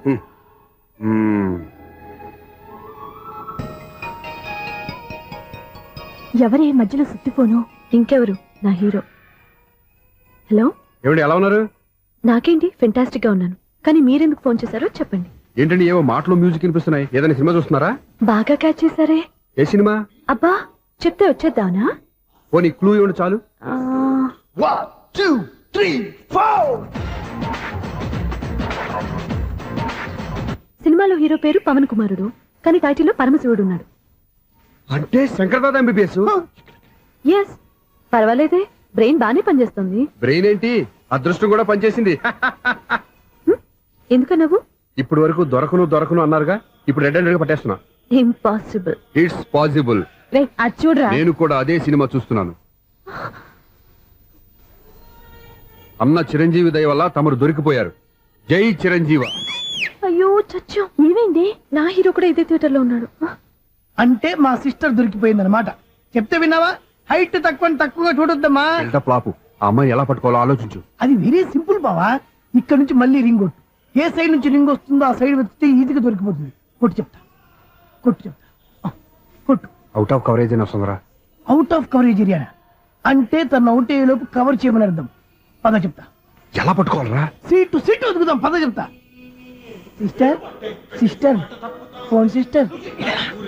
ఎవరే మధ్యలో సుత్తిపోను? ఇంకెవరు? నా హీరో. హలో, ఏమిటి ఎలా ఉన్నారు? నాకేంటి ఫెంటాస్టిక్ గా ఉన్నాను, కానీ మీరెందుకు ఫోన్ చేశారో చెప్పండి. ఏంటండి ఏవో మాటలు మ్యూజిక్ వినిపిస్తున్నాయి? ఏదైనా సినిమా చూస్తున్నారా? బాగా క్యాచ్ చేశారే. ఏ సినిమా? అబ్బా, చెప్తే వచ్చేద్దానా? పోనీ క్లూ ఇవ్వండి చాలు. 1, 2, 3, 4. సినిమాలో హీరో పేరు పవన్ కుమారుడు, కానీ టైటిల్లో పరమశివుడు ఉన్నాడు. అంటే Shankar Dada MBBS. Yes, పర్వాలేదే, brain బానే పనిచేస్తుంది. బ్రెయిన్ ఏంటి, అదృష్టం కూడా పనిచేసింది. ఎందుకన్నావు? ఇప్పుడు వరకు దొరకను అన్నారుగా, ఇప్పుడు రెడ్ హ్యాండెడ్ గా పట్టేస్తున్నా. ఇంపాసిబుల్. It's possible. అది చూడరా. నేను కూడా అదే సినిమా చూస్తున్నాను. అన్న చిరంజీవి దయ వల్ల తమరు దొరికిపోయారు. జై చిరంజీవ. అయ్యో చచ్చో, ఏమైంది? నా హీరో కూడా ఇదే థియేటర్ లో ఉన్నాడు. అంటే మా సిస్టర్ దొరికిపోయింది అనమాట. చెప్తే విన్నావా? హైట్ తక్కువగా చూడొద్దమ్మా. ఫ్లాపు. ఆ అమ్మాయి ఎలా పట్టుకోవాలో ఆలోచించు. అది వెరీ సింపుల్ బావా. ఇక్కడ నుంచి మళ్ళీ రింగ్ కొట్టు. ఏ సైడ్ నుంచి రింగ్ వస్తుందో ఆ సైడ్ వెతికితే ఈజీగా దొరికిపోతుంది. కొట్టు చెప్తా. కొట్టు. అవుట్ ఆఫ్ కవరేజ్ అని వస్తుందిరా. అవుట్ ఆఫ్ కవరేజ్ ఏరియా అంటే తన అవుట్ అయ్యే లోపు కవర్ చేయమని అర్థం. పద చెప్తా. ఎలా పట్టుకోవాలరా? సీటు వెతుకుదాం. పద చెప్తా. Sister phone sister.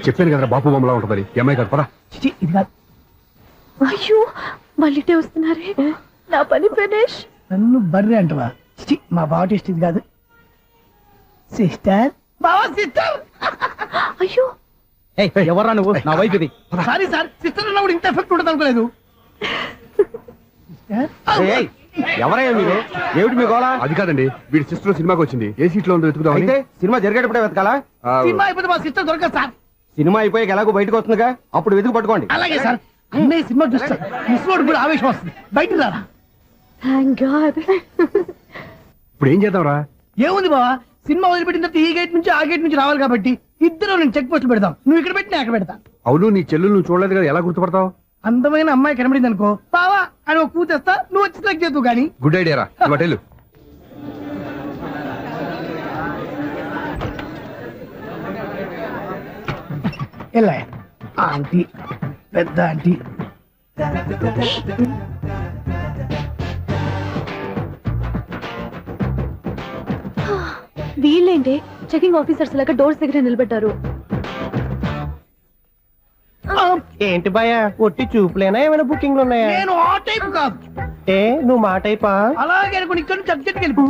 చెప్పాను కదరా, బాపు బొమ్మలా ఉంటుందని. అమ్మాయి కదా, పరా. ఇది కాదు. అయ్యో మళ్ళీటే వస్తున్నారే, నా పని ఫినిష్. నన్ను బర్రె అంటవా? మా బావ టేస్ట్ ఇది కాదు. సిస్టర్. బావా సిస్టర్. అయ్యో ఎవరా నువ్వు? నా వైఫ్ ఇది. సారీ సార్, సిస్టర్ అన్నప్పుడు ఇంత ఎఫెక్ట్ ఉండదు అనుకోలేదు. ఎవరయ్యా మీరు? ఏమిటి మీ గోళ? అది కాదండి, వీడి సిస్టర్ సినిమాకి వచ్చింది. ఏ సీట్ లో ఉందో వెతుకుదాం. అయితే సినిమా జరిగేటప్పుడే వెతకాలా? సినిమా అయిపోతే మా సిస్టర్ దొరకదు సార్. సినిమా అయిపోయాక ఎలాగో బయటకు వస్తుందిగా, అప్పుడు వెతుకు పట్టుకోండి. అలాగే సార్. అన్నయ్య సినిమా చూస్తారు, మిస్లోడ్ కూడా ఆవేశం వస్తుంది. బయట రారా. Thank God. ఇప్పుడు ఏం చేద్దాంరా? ఏముంది బావా, సినిమా వదిలిపెట్టిన తర్వాత ఈ గేట్ నుంచి ఆ గేట్ నుంచి రావాలి కాబట్టి ఇద్దరు నేను చెక్ పోస్ట్ పెడతాం. నువ్వు ఇక్కడ పెట్టి నేను అక్కడ పెడతా. అవును, నీ చెల్లెలు నువ్వు చూడలేదు కదా, ఎలా గుర్తుపడతావు? అందమైన అమ్మాయి కనబడింది అనుకో, బావా అని ఒక కూతేస్తా, నువ్వు వచ్చి సెలెక్ట్ చేద్దు గానీ. గుడ్ ఐడియా రా. హోటల్ ఎలా ఆంటీ, పెద్ద ఆంటీ. వీళ్ళేంటి చెకింగ్ ఆఫీసర్స్ లాగా డోర్స్ దగ్గర నిలబెట్టారు? ఏంటి భయ, ఒట్టి చూపులేనా ఏమైనా బుకింగ్లు ఉన్నాయా? నేను ఆ టైప్ కాదు. ఏ నువ్వు మా టైపా? అలాగే అనుకుని ఇక్కడ నుంచి అర్జెంట్కి వెళ్ళిపో.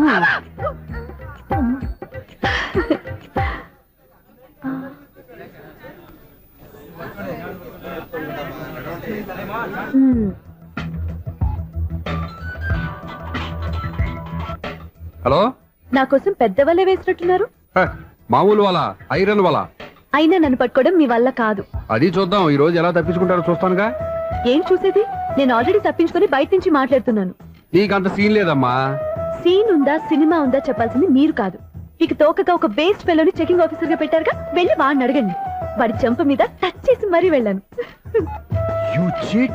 హలో. నా కోసం పెద్ద వలే వేసినట్టున్నారు. మామూలు వాళ్ళ, ఐరన్ వాళ్ళ. అయినా నన్ను పట్టుకోవడం మీ వల్ల కాదు. అది చూద్దాం, ఈ రోజు ఎలా తప్పించుకుంటారో చూస్తానుగా. ఏం చూసేది? నేను ఆల్రెడీ తప్పించుకొని బయట నుంచి మాట్లాడుతున్నాను. నీకంత సీన్ లేదమ్మా. సీన్ ఉందా సినిమా ఉందా చెప్పాల్సింది మీరు కాదు. మీకు తోకగా ఒక బేస్ట్ ఫెలోని చెకింగ్ ఆఫీసర్ గా పెట్టారుగా, వెళ్ళి వాడిని అడగండి. వాడి చెంప మీద టచ్ చేసి మరీ వెళ్ళాను. You cheat.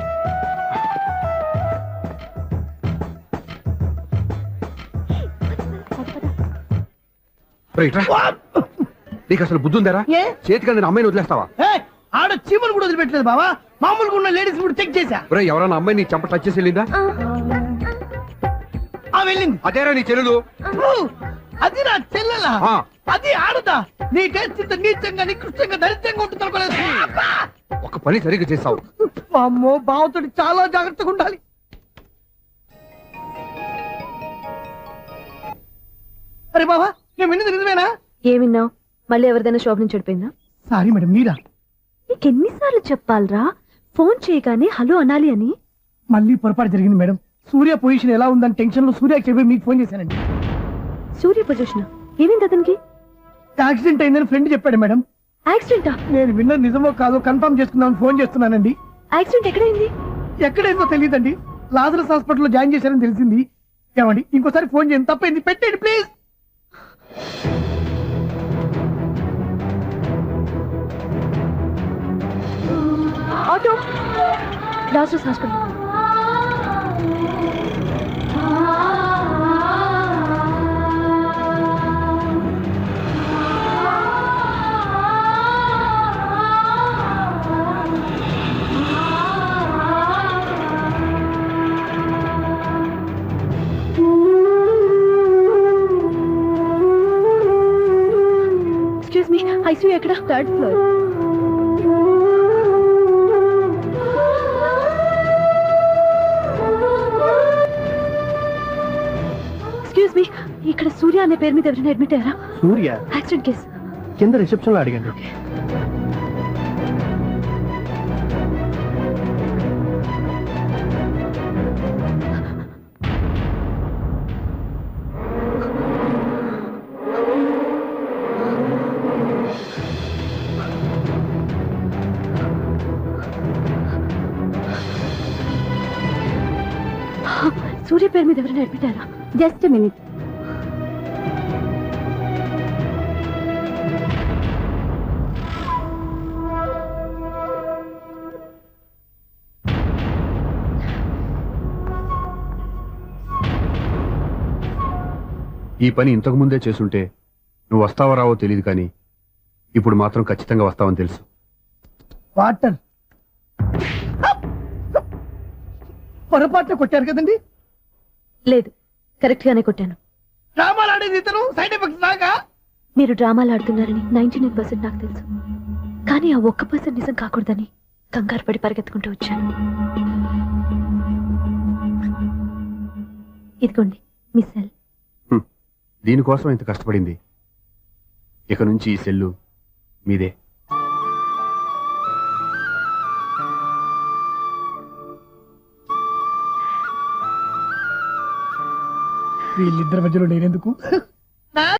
నీకు అసలు బుద్ధి ఉందారా? ఏ? చేతికి అందిన అమ్మాయిని వదిలేస్తావా? ఆడ చీమలు కూడా వదిలిపెట్టలేదు బావా. మామూలుగా ఉన్న లేడీస్ కూడా చెక్ చేశా. ఎవరైనా అమ్మాయి నీ చెంప టచ్ చేసి వెళ్ళిందా? వెళ్ళింది. అదేరా నీ చెల్లెలు. అది నా చెల్లెలా? ఆ. అది ఆడదా? నీ టేస్ట్ ఇంత నీచంగా నికృష్టంగా దరిద్రంగా ఉంటుంది అనుకోలేదు. ఒక పని సరిగ్గా చేస్తావు. అమ్మో, బావతో చాలా జాగ్రత్తగా ఉండాలి. అరే బావా, నేను విన్నది నిజమేనా? ఏమిన్నావు? మళ్ళీ ఎవరిదైనా షాప్ నుంచి చెడిపోయిందా? సారీ మేడం, మీరా? నీకెన్నిసార్లు చెప్పాలరా ఫోన్ చేయగానే హలో అనాలి అని? మళ్ళీ పొరపాటు జరిగింది మేడం. సూర్య పొజిషన్ ఎలా ఉందని టెన్షన్ లో సూర్యకి చెప్పి మీకు ఫోన్ చేశానండి. సూర్య పొజిషన్ ఏమైంది అతనికి? యాక్సిడెంట్ అయిందని ఫ్రెండ్ చెప్పాడు మేడం. యాక్సిడెంటా? నేను విన్నది నిజమో కాదో కన్ఫర్మ్ చేసుకుందామని ఫోన్ చేస్తున్నానండి. యాక్సిడెంట్ ఎక్కడైంది? ఎక్కడైందో తెలియదండి. లాజరస్ హాస్పిటల్లో జాయిన్ చేశారని తెలిసింది. ఏమండి, ఇంకోసారి ఫోన్ చేయండి. తప్పైంది, పెట్టండి please. Auto Lazarus hospital. Excuse me, ICU ఎక్కడ? Third floor. ఎక్స్క్యూజ్ మీ, ఇక్కడ సూర్య అనే పేరు మీద ఎవరైనా అడ్మిట్ అయ్యారా? సూర్య యాక్సిడెంట్ కేసు కింద రిసెప్షన్ లో అడిగండి. సూర్య పేరు మీద ఎవరైనా అడ్మిటారా? Just minute. ఈ పని ఇంతకు ముందే చేసుంటే నువ్వు వస్తావో రావో తెలియదు, కానీ ఇప్పుడు మాత్రం ఖచ్చితంగా వస్తావని తెలుసు. వాటర్ పొరపాటున కొట్టారు కదండి? లేదు, కరెక్ట్ గానే కొట్టాను. డ్రామాలు ఆడేది ఇతను, సైడ్ ఎఫెక్ట్స్ నాగా. మీరు డ్రామాలు ఆడుతున్నారని 99% నాకు తెలుసు, కానీ ఆ 1% నిజం కాకూడదని కంగారు పడి పరిగెత్తుకుంటూ వచ్చాను. ఇదిగోండి మీ సెల్. దీనికోసం ఇంత కష్టపడింది. ఇక నుంచి ఈ సెల్లు మీదే. వీళ్ళిద్దరి మధ్యలో నేనెందుకు?